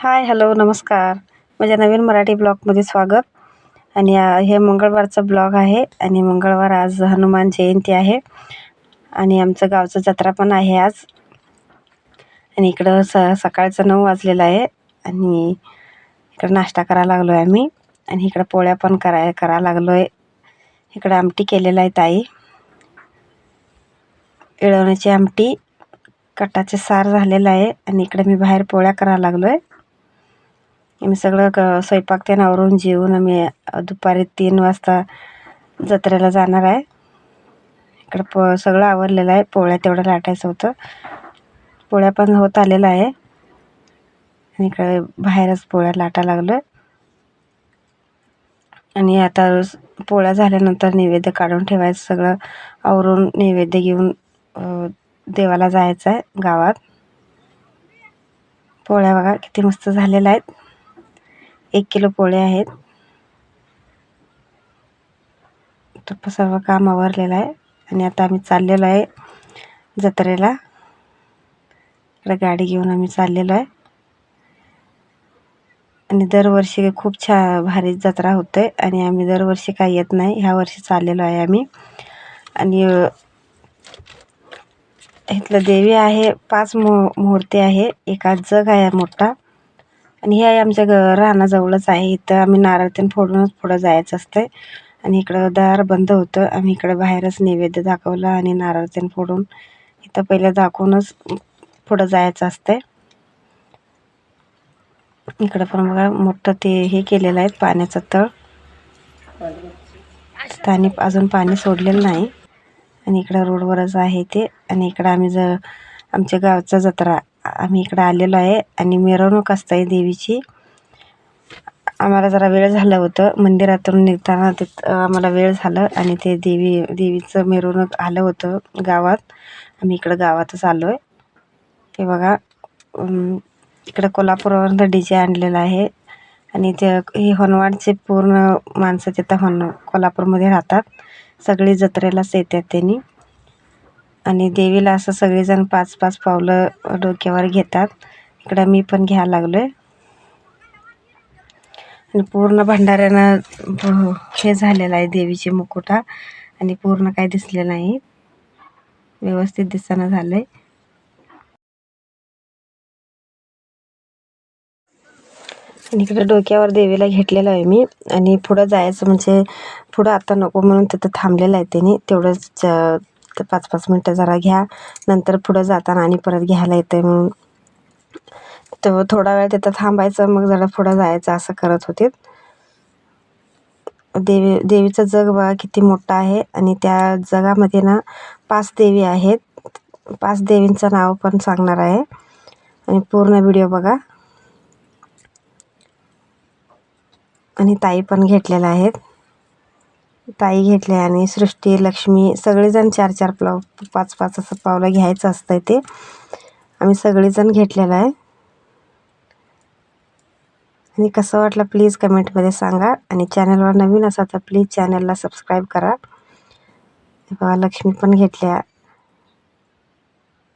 हाय, hello, नमस्कार. माझ्या नवीन मराठी ब्लॉगमध्ये स्वागत. आणि हे मंगळवारचा ब्लॉग आहे आणि मंगळवार आज हनुमान जयंती आहे आणि आमचं गावचं जत्रा पण आहे आज. आणि इकडं सकाळचं 9 वाजलेलं आहे आणि इकडं नाश्ता करायला लागलो आहे आम्ही. आणि इकडं पोळ्या पण करायला लागलो आहे. इकडं आमटी केलेलं आहे ताई, इळवण्याची आमटी, कटाचे सार झालेलं आहे. आणि इकडे मी बाहेर पोळ्या करायला लागलो आहे. आम्ही सगळं स्वयंपाक ते आवरून जेवून आम्ही दुपारी 3 वाजता जत्रेला जाणार आहे. इकडं सगळं आवरलेलं आहे. पोळ्या तेवढं लाटायचं होतं. पोळ्या पण होत आलेलं आहे आणि इकडे बाहेरच पोळ्या लाटायला लागलो. आणि आता पोळ्या झाल्यानंतर नैवेद्य काढून ठेवायचं, सगळं आवरून नैवेद्य घेऊन देवाला जायचं आहे गावात. पोळ्या बघा किती मस्त झालेल्या आहेत. 1 किलो पोळ्या आहेत. तर सर्व काम आवरलेलं आहे आणि आता आम्ही चाललेलो आहे जत्रेला. इकडे गाडी घेऊन आम्ही चाललेलो आहे आणि दरवर्षी खूप भारी जत्रा होते आणि आम्ही दरवर्षी काही येत नाही. ह्या वर्षी चाललेलो आहे आम्ही. आणि इथलं देवी आहे, 5 मूर्ती आहे, एक जग आहे मोठा. आणि हे आहे आमच्या रानाजवळच आहे. इथं आम्ही नारळ तेन फोडूनच पुढं जायचं असतंय. आणि इकडं दार बंद होतं. आम्ही इकडं बाहेरच नैवेद्य दाखवला आणि नारळ तेन फोडून इथं पहिलं दाखवूनच पुढं जायचं असतंय. इकडं पण बघा मोठं ते हे केलेलं आहे, पाण्याचं तळ. त्याने अजून पाणी सोडलेलं नाही. आणि इकडं रोडवरच आहे ते. आणि इकडं आम्ही आमच्या गावचा जत्रा आम्ही इकडं आलेलो आहे आणि मिरवणूक असते देवीची. आम्हाला जरा वेळ झालं होतं मंदिरातून निघताना, आम्हाला वेळ झालं आणि ते देवीचं मिरवणूक आलं होतं गावात. आम्ही इकडं गावातच आलो आहे. ते बघा इकडं कोल्हापूरवरून DJ आणलेला आहे. आणि हे होनवाडचे पूर्ण माणसं तिथं कोल्हापूरमध्ये राहतात. सगळी जत्रेलाच येतात त्यांनी. आणि देवीला असं सगळेजण 5-5 पावलं डोक्यावर घेतात. इकडं मी पण घ्यायला लागलो आहे. आणि पूर्ण भंडाऱ्यानं हे झालेलं आहे देवीचे मुकुटा. आणि पूर्ण काही दिसलेलं नाही, व्यवस्थित दिसणं झालंय. आणि इकडे डोक्यावर देवीला घेतलेलं आहे मी. आणि पुढं जायचं म्हणजे पुढं आता नको म्हणून तिथं थांबलेलं आहे त्यांनी. तेवढंच 5-5 मिनटं जरा घ्या, नंतर पुढं जाताना आणि परत घ्यायला येतं म्हणून तर थोडा वेळ तिथं थांबायचं, मग जरा पुढं जायचं असं करत होते. देवीचं जग बघा किती मोठं आहे. आणि त्या जगामध्ये ना 5 देवी आहेत. 5 देवींचं नाव पण सांगणार आहे आणि पूर्ण व्हिडिओ बघा. आणि ताई पण घेतलेल्या आहेत. ताई घेतले आणि सृष्टी, लक्ष्मी सगळेजण 4-4 पावलं 5-5 असं पावलं घ्यायचं असतंय ते. आम्ही सगळेजण घेतलेलं आहे. आणि कसं वाटलं प्लीज कमेंटमध्ये सांगा. आणि चॅनलवर नवीन असा तर प्लीज चॅनलला सबस्क्राईब करा. बघा लक्ष्मी पण घेतल्या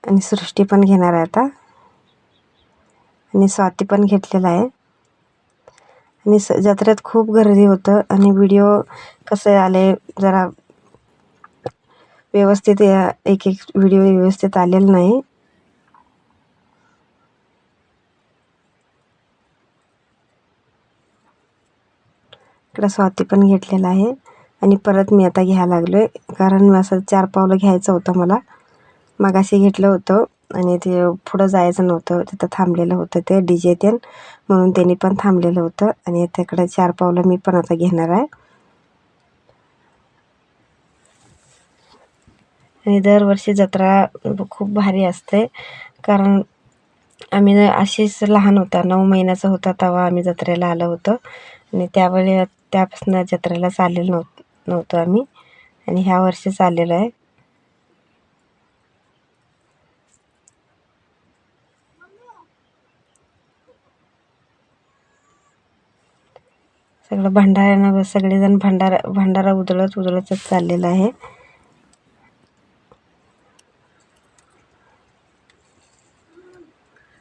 आणि सृष्टी पण घेणार आहे आता. आणि स्वाती पण घेतलेला आहे. आणि जत्रेत खूप गर्दी होतं. आणि व्हिडिओ कसे आले जरा व्यवस्थित, एक व्हिडिओ व्यवस्थित आलेला नाही. इकडं स्वाती पण घेतलेला आहे. आणि परत मी आता घ्यायला लागलोय, कारण असं 4 पावलं घ्यायचं होतं मला. मगाशी घेतलं होतं आणि ते पुढं जायचं नव्हतं, तिथं थांबलेलं होतं ते DJ ते, म्हणून त्यांनी पण थांबलेलं होतं. आणि तिकडे 4 पावलं मी पण आता घेणार आहे. आणि दरवर्षी जत्रा खूप भारी असते, कारण आम्ही अशीच लहान होता, 9 महिन्याचा होता तेव्हा आम्ही जत्रेला आलो होतो. आणि त्यापासून जत्रेला चाललेलो नव्हतं आम्ही. आणि ह्या वर्षी चाललेलो आहे. सगळं भंडाऱ्यानं सगळेजण भंडारा उधळतच चाललेलं आहे.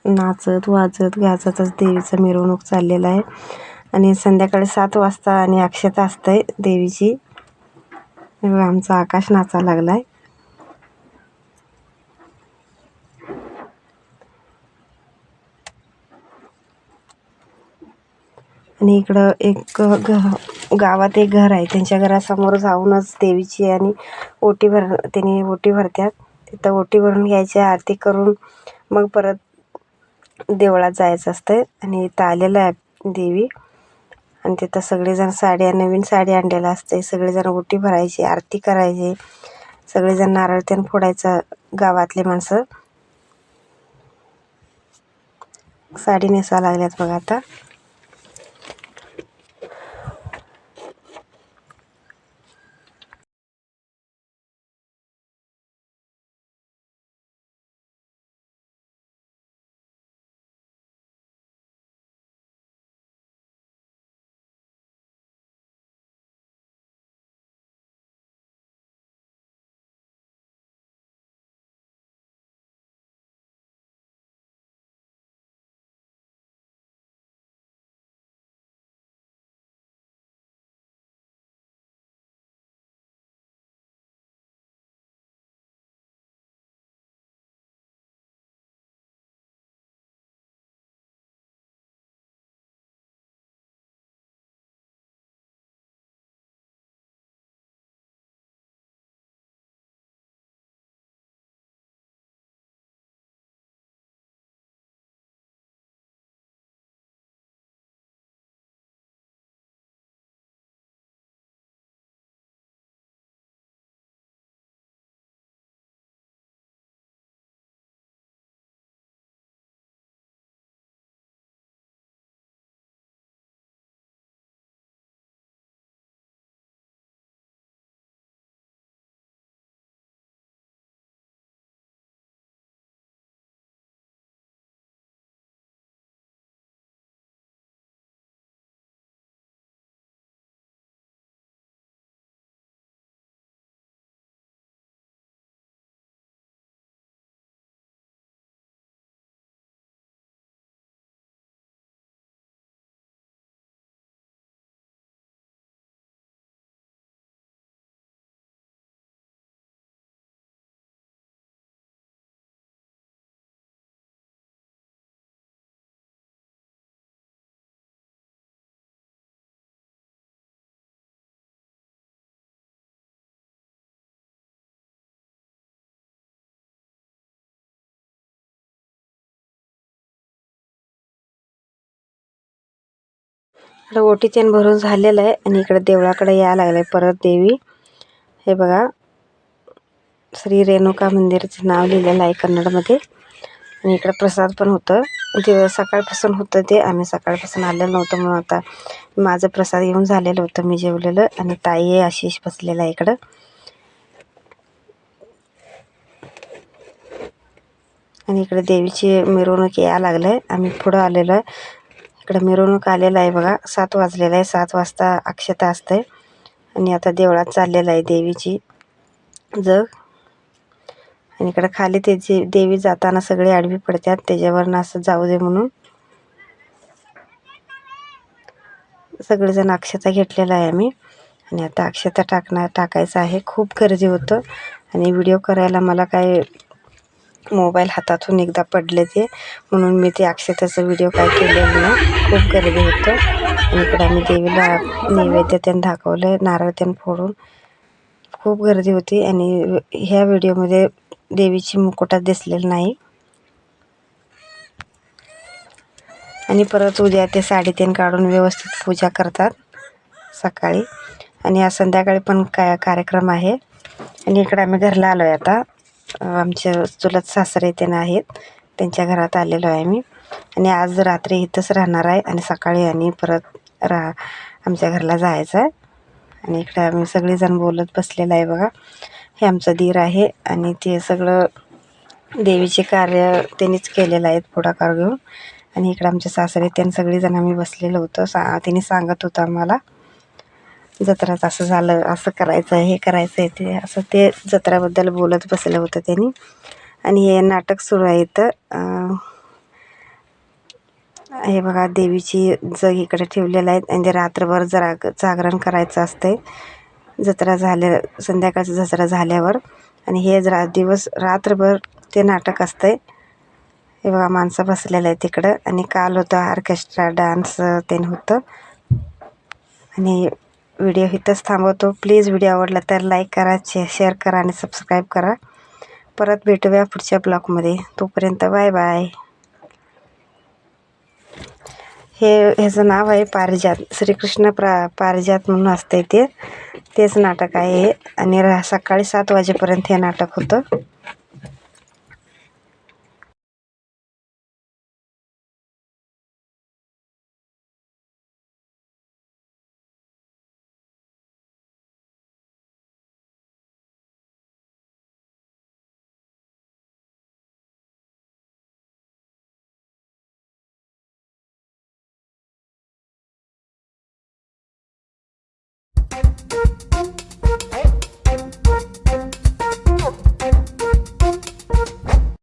नाचत वाजत गाजतच देवीचं मिरवणूक चाललेलं आहे. आणि संध्याकाळी 7 वाजता आणि अक्षता असते देवीची. आमचा आकाश नाचा लागलाय. आणि इकडं एक गावात एक घर आहे, त्यांच्या घरासमोर जाऊनच देवीची आणि त्यांनी ओटी भरतात. तिथं ओटी भरून घ्यायची, आरती करून मग परत देवळात जायचं असतं. आणि इथं आलेलं आहे देवी. आणि तिथं सगळेजण नवीन साडी आणलेलं असते. सगळेजण ओटी भरायची, आरती करायची, सगळेजण नारळ त्यानं फोडायचं. गावातले माणसं साडी नेसा लागल्यात बघा आता. इकडं ओटी त्यानं भरून झालेलं आहे. आणि इकडे देवळाकडे यायला लागलंय परत देवी. हे बघा, श्री रेणुका मंदिरचं नाव लिहिलेलं आहे कन्नडमध्ये. आणि इकडं प्रसाद पण होतं. सकाळपासून होतं ते. आम्ही सकाळपासून आलेलं नव्हतं, म्हणून आता माझं प्रसाद घेऊन झालेलं होतं, मी जेवलेलं. आणि ताई आशिष बसलेला आहे इकडं. आणि इकडे देवीची मिरवणूक यायला लागलं. आम्ही पुढं आलेलो आहे. इकडं मिरवणूक आलेलं आहे बघा. 7 वाजलेलं आहे. 7 वाजता अक्षता असते. आणि आता देवळात चाललेलं आहे देवीची जग. आणि इकडं खाली त्याची देवी जाताना सगळे आडवी पडतात, त्याच्यावरनं असं जाऊ दे म्हणून. सगळेजण अक्षता घेतलेला आहे आम्ही. आणि आता अक्षता टाकायचं आहे. खूप गर्दी होतं. आणि व्हिडिओ करायला मला काय मोबाईल हातातून एकदा पडले ते, म्हणून मी ते अक्षताचं व्हिडिओ काय केलेलं नाही. खूप गर्दी होतं. आणि इकडं आम्ही देवीला नैवेद्य त्यानं दाखवलं, नारळ त्यानं फोडून. खूप गर्दी होती. आणि ह्या व्हिडिओमध्ये देवीची मुकुटात दिसलेलं नाही. आणि परत उद्या ते साडी त्यानं काढून व्यवस्थित पूजा करतात सकाळी. आणि आज संध्याकाळी पण कार्यक्रम आहे. आणि इकडं आम्ही घरला आलो आहे आता. आमचे चुलत सासरे त्यानं आहेत, त्यांच्या घरात आलेलो आहे मी. आणि आज रात्री इथंच राहणार आहे. आणि सकाळी आणि परत आमच्या घरला जायचं आहे. आणि इकडे आम्ही सगळेजण बोलत बसलेलं आहे बघा. हे आमचं दीर आहे. आणि ते सगळं देवीचे कार्य त्यांनीच केलेलं आहे पुढाकार घेऊन. आणि इकडं आमचे सासरे त्यांनी सगळेजण आम्ही बसलेलं होतं. त्यांनी सांगत होतं आम्हाला, जत्रात असं झालं, असं करायचं आहे, हे करायचं आहे, ते असं ते जत्राबद्दल बोलत बसलं होतं त्यांनी. आणि हे नाटक सुरू आहे इथं. हे बघा देवीची जग इकडे ठेवलेलं आहे आणि ते रात्रभर जागरण करायचं असते जत्रा झाल्या संध्याकाळची जत्रा झाल्यावर. आणि हे दिवस रात्रभर ते नाटक असतंय. हे बघा माणसं बसलेलं आहे तिकडं. आणि काल होतं ऑर्केस्ट्रा डान्स ते होतं. आणि व्हिडिओ इथंच थांबवतो. प्लीज व्हिडिओ आवडला तर लाईक करा, शेअर करा आणि सबस्क्राईब करा. परत भेटूया पुढच्या ब्लॉगमध्ये. तोपर्यंत बाय बाय. ह्याचं नाव आहे पारिजात. श्रीकृष्ण पारिजात म्हणून असतंय तेच नाटक आहे. आणि सकाळी 7 वाजेपर्यंत हे नाटक होतं.